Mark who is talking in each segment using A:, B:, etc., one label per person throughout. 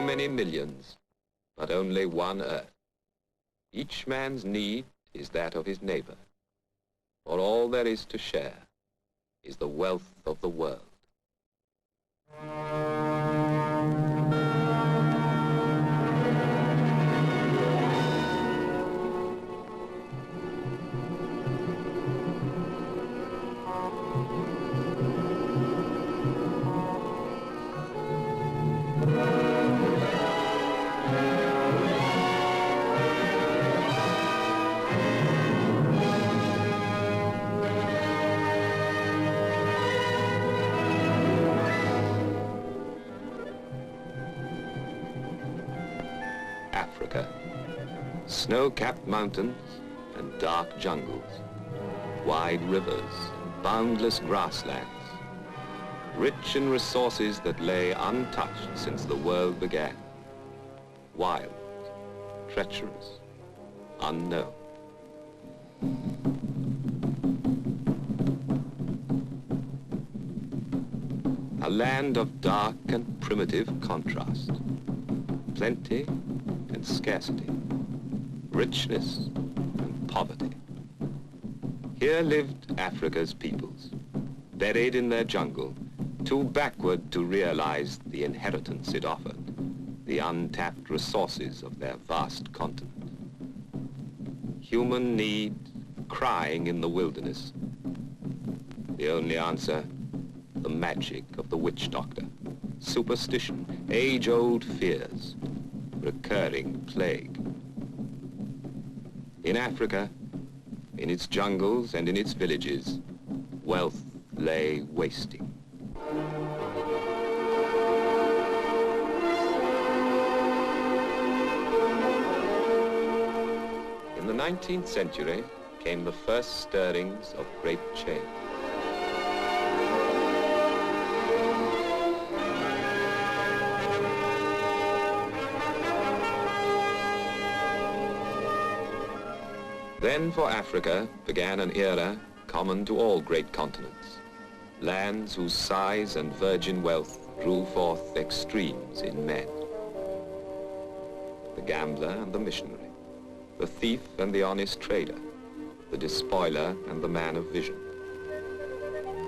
A: many millions, but only one earth. Each man's need is that of his neighbor, for all there is to share is the wealth of the world. Africa, snow-capped mountains and dark jungles, wide rivers, boundless grasslands, rich in resources that lay untouched since the world began, wild, treacherous, unknown. A land of dark and primitive contrast, plenty and scarcity, richness and poverty. Here lived Africa's peoples, buried in their jungle, too backward to realize the inheritance it offered, the untapped resources of their vast continent. Human need crying in the wilderness. The only answer, the magic of the witch doctor, superstition, age-old fears, recurring plague. In Africa, in its jungles and in its villages, wealth lay wasting. In the 19th century came the first stirrings of great change. Then for Africa began an era common to all great continents, lands whose size and virgin wealth drew forth extremes in men. The gambler and the missionary, the thief and the honest trader, the despoiler and the man of vision,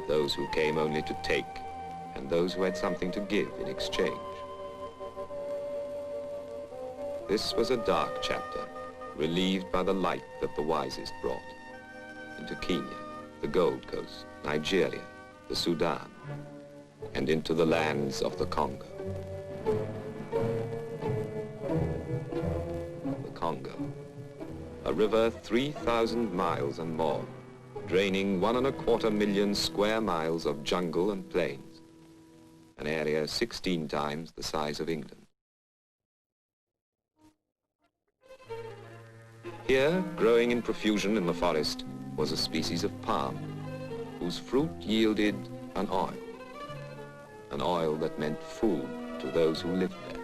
A: those who came only to take and those who had something to give in exchange. This was a dark chapter, relieved by the light that the wisest brought into Kenya, the Gold Coast, Nigeria, the Sudan, and into the lands of the Congo. The Congo, a river 3,000 miles and more, draining 1.25 million square miles of jungle and plains, an area 16 times the size of England. Here, growing in profusion in the forest, was a species of palm, whose fruit yielded an oil that meant food to those who lived there.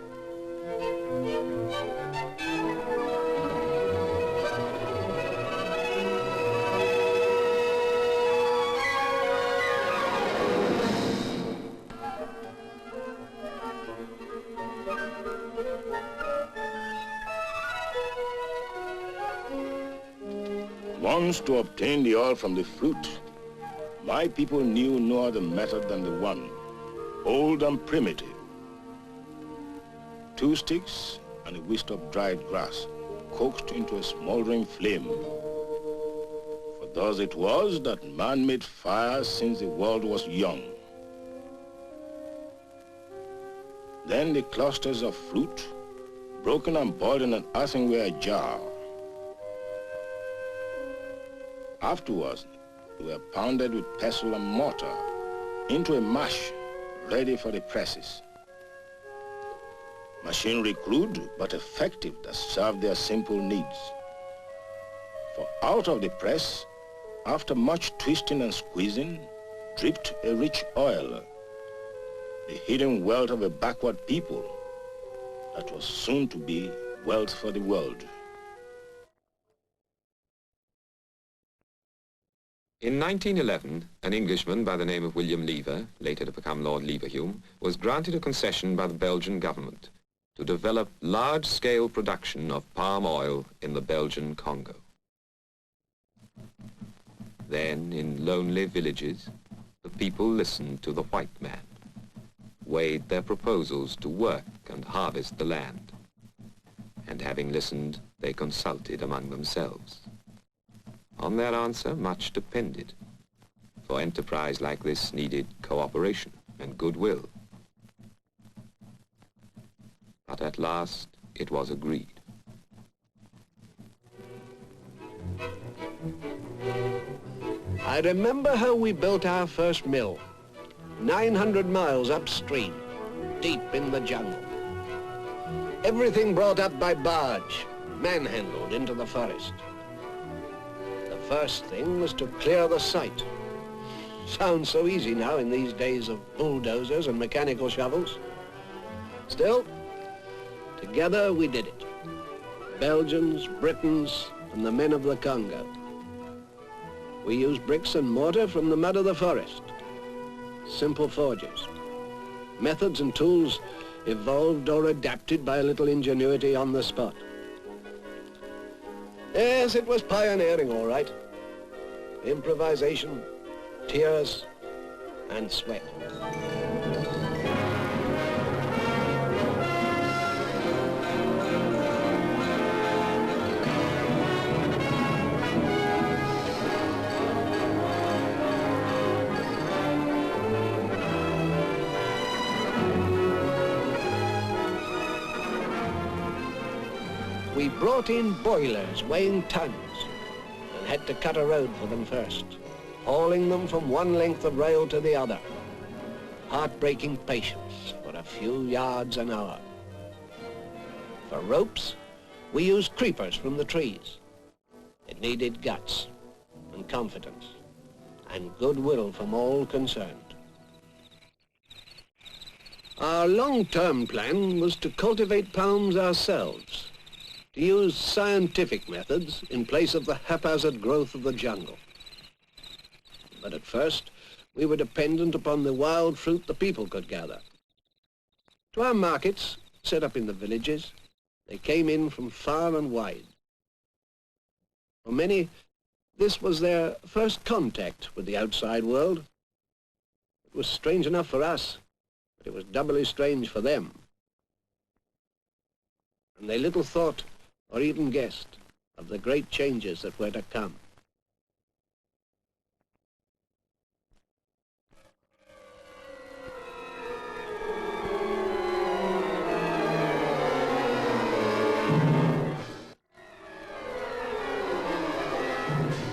B: Once to obtain the oil from the fruit, my people knew no other method than the one, old and primitive. 2 sticks and a whisk of dried grass, coaxed into a smoldering flame. For thus it was that man made fire since the world was young. Then the clusters of fruit, broken and boiled in an earthenware jar. Afterwards, they were pounded with pestle and mortar into a mash ready for the presses. Machinery crude but effective that served their simple needs. For out of the press, after much twisting and squeezing, dripped a rich oil, the hidden wealth of a backward people that was soon to be wealth for the world.
A: In 1911, an Englishman by the name of William Lever, later to become Lord Leverhulme, was granted a concession by the Belgian government to develop large-scale production of palm oil in the Belgian Congo. Then, in lonely villages, the people listened to the white man, weighed their proposals to work and harvest the land, and having listened, they consulted among themselves. On their answer, much depended, for enterprise like this needed cooperation and goodwill. But at last, it was agreed.
C: I remember how we built our first mill, 900 miles upstream, deep in the jungle. Everything brought up by barge, manhandled into the forest. The first thing was to clear the site. Sounds so easy now in these days of bulldozers and mechanical shovels. Still, together we did it. Belgians, Britons, and the men of the Congo. We used bricks and mortar from the mud of the forest. Simple forges. Methods and tools evolved or adapted by a little ingenuity on the spot. Yes, it was pioneering, all right. Improvisation, tears, and sweat. We brought in boilers weighing tons and had to cut a road for them first, hauling them from one length of rail to the other. Heartbreaking patience for a few yards an hour. For ropes, we used creepers from the trees. It needed guts and confidence and goodwill from all concerned. Our long-term plan was to cultivate palms ourselves, to use scientific methods in place of the haphazard growth of the jungle. But at first, we were dependent upon the wild fruit the people could gather. To our markets, set up in the villages, they came in from far and wide. For many, this was their first contact with the outside world. It was strange enough for us, but it was doubly strange for them. And they little thought or even guessed of the great changes that were to come.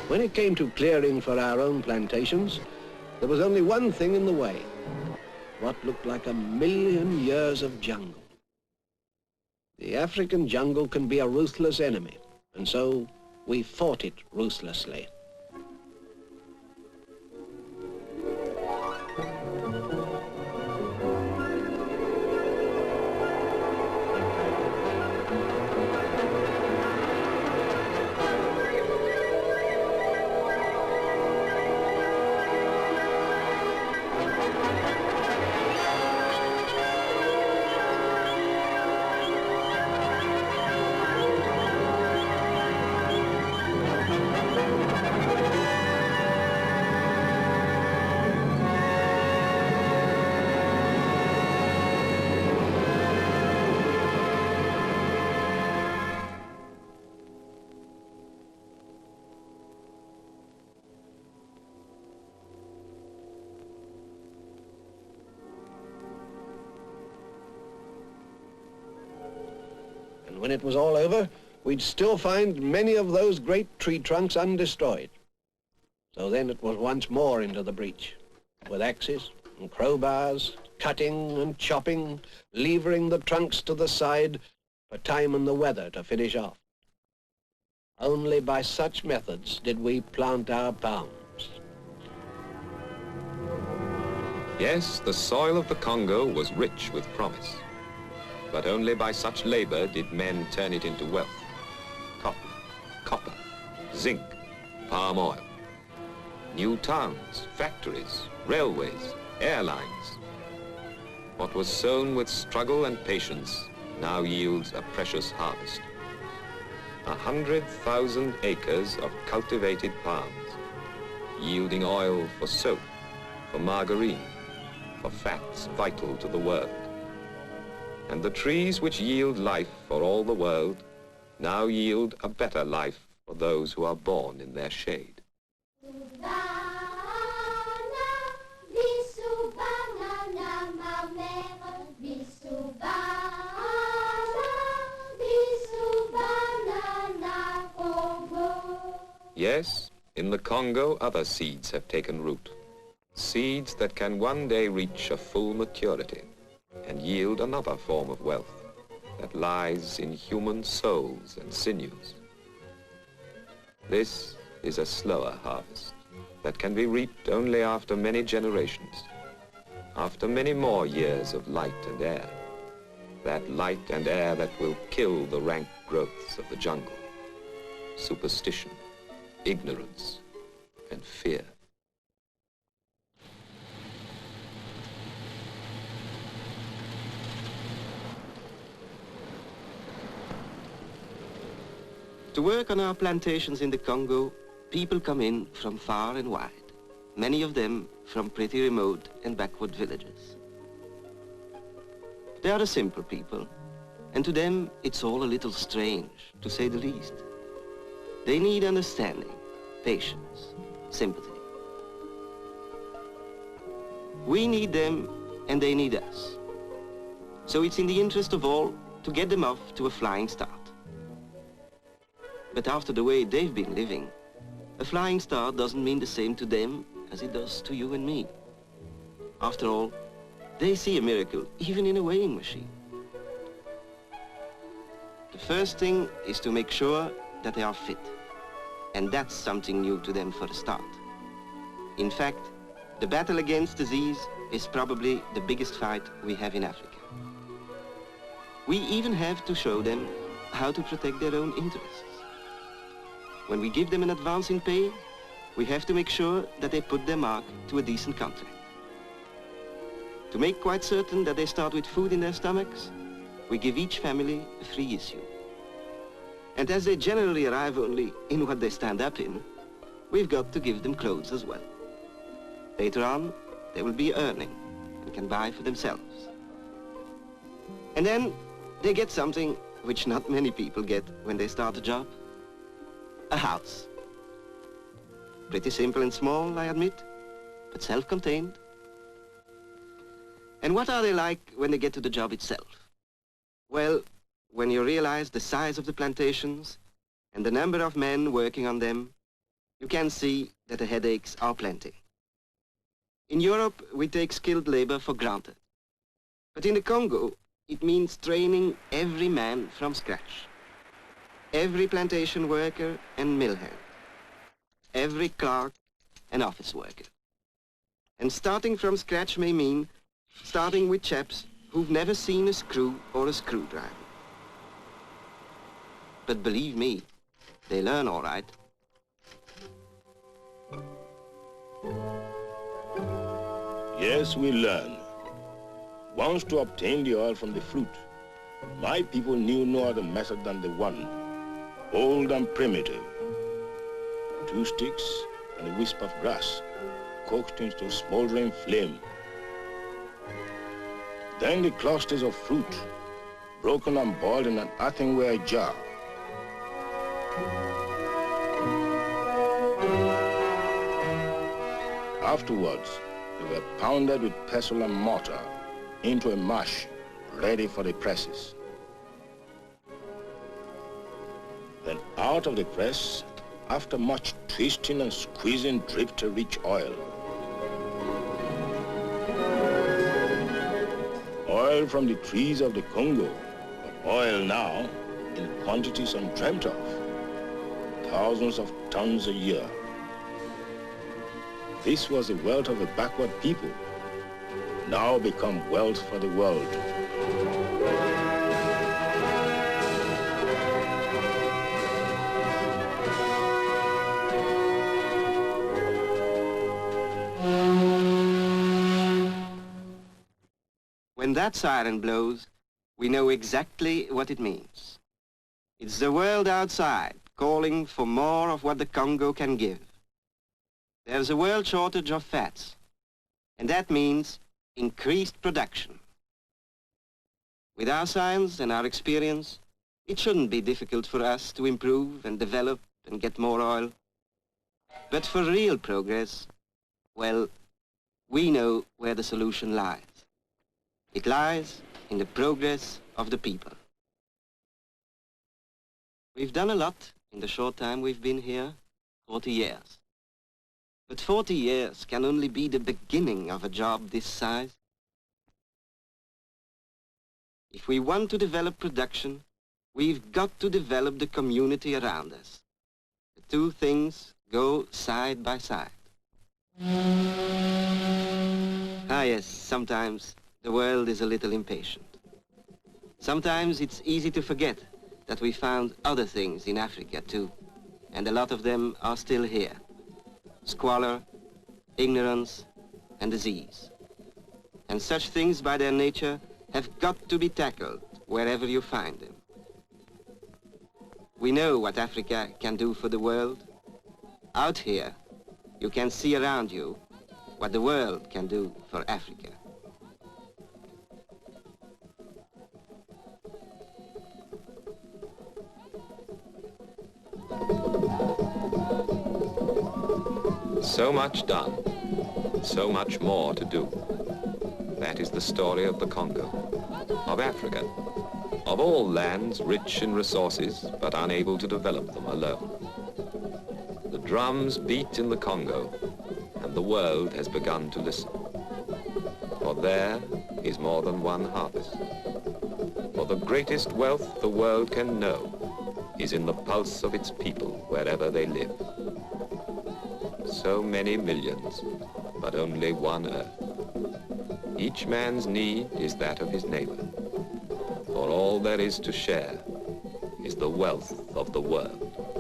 C: When it came to clearing for our own plantations, there was only one thing in the way, what looked like 1,000,000 years of jungle. The African jungle can be a ruthless enemy, and so we fought it ruthlessly. When it was all over, we'd still find many of those great tree trunks undestroyed. So then it was once more into the breach, with axes and crowbars, cutting and chopping, levering the trunks to the side for time and the weather to finish off. Only by such methods did we plant our palms.
A: Yes, the soil of the Congo was rich with promise. But only by such labor did men turn it into wealth. Cotton, copper, zinc, palm oil. New towns, factories, railways, airlines. What was sown with struggle and patience now yields a precious harvest. 100,000 acres of cultivated palms, yielding oil for soap, for margarine, for fats vital to the world. And the trees which yield life for all the world now yield a better life for those who are born in their shade. Yes, in the Congo, other seeds have taken root. Seeds that can one day reach a full maturity and yield another form of wealth that lies in human souls and sinews. This is a slower harvest that can be reaped only after many generations, after many more years of light and air, that light and air that will kill the rank growths of the jungle, superstition, ignorance, and fear.
D: To work on our plantations in the Congo, people come in from far and wide, many of them from pretty remote and backward villages. They are the simple people, and to them it's all a little strange, to say the least. They need understanding, patience, sympathy. We need them, and they need us. So it's in the interest of all to get them off to a flying start. But after the way they've been living, a flying start doesn't mean the same to them as it does to you and me. After all, they see a miracle even in a weighing machine. The first thing is to make sure that they are fit. And that's something new to them for a start. In fact, the battle against disease is probably the biggest fight we have in Africa. We even have to show them how to protect their own interests. When we give them an advance in pay, we have to make sure that they put their mark to a decent contract. To make quite certain that they start with food in their stomachs, we give each family a free issue. And as they generally arrive only in what they stand up in, we've got to give them clothes as well. Later on, they will be earning and can buy for themselves. And then they get something which not many people get when they start a job. A house. Pretty simple and small, I admit, but self-contained. And what are they like when they get to the job itself? Well, when you realize the size of the plantations and the number of men working on them, you can see that the headaches are plenty. In Europe, we take skilled labor for granted. But in the Congo, it means training every man from scratch. Every plantation worker and mill hand. Every clerk and office worker. And starting from scratch may mean starting with chaps who've never seen a screw or a screwdriver. But believe me, they learn all right.
B: Yes, we learn. Once to obtain the oil from the fruit, my people knew no other method than the one, old and primitive. 2 sticks and a wisp of grass, cooked into a smoldering flame. Then the clusters of fruit, broken and boiled in an earthenware jar. Afterwards, they were pounded with pestle and mortar into a mash ready for the presses. Then out of the press, after much twisting and squeezing, dripped a rich oil. Oil from the trees of the Congo, but oil now in quantities undreamt of, thousands of tons a year. This was the wealth of a backward people, now become wealth for the world.
D: When that siren blows, we know exactly what it means. It's the world outside calling for more of what the Congo can give. There's a world shortage of fats, and that means increased production. With our science and our experience, it shouldn't be difficult for us to improve and develop and get more oil. But for real progress, well, we know where the solution lies. It lies in the progress of the people. We've done a lot in the short time we've been here, 40 years. But 40 years can only be the beginning of a job this size. If we want to develop production, we've got to develop the community around us. The two things go side by side. Ah yes, sometimes the world is a little impatient. Sometimes it's easy to forget that we found other things in Africa too, and a lot of them are still here. Squalor, ignorance, and disease. And such things by their nature have got to be tackled wherever you find them. We know what Africa can do for the world. Out here, you can see around you what the world can do for Africa.
A: So much done, so much more to do. That is the story of the Congo, of Africa, of all lands rich in resources but unable to develop them alone. The drums beat in the Congo, and the world has begun to listen. For there is more than one harvest. For the greatest wealth the world can know is in the pulse of its people wherever they live. So many millions, but only one earth. Each man's need is that of his neighbor, for all there is to share is the wealth of the world.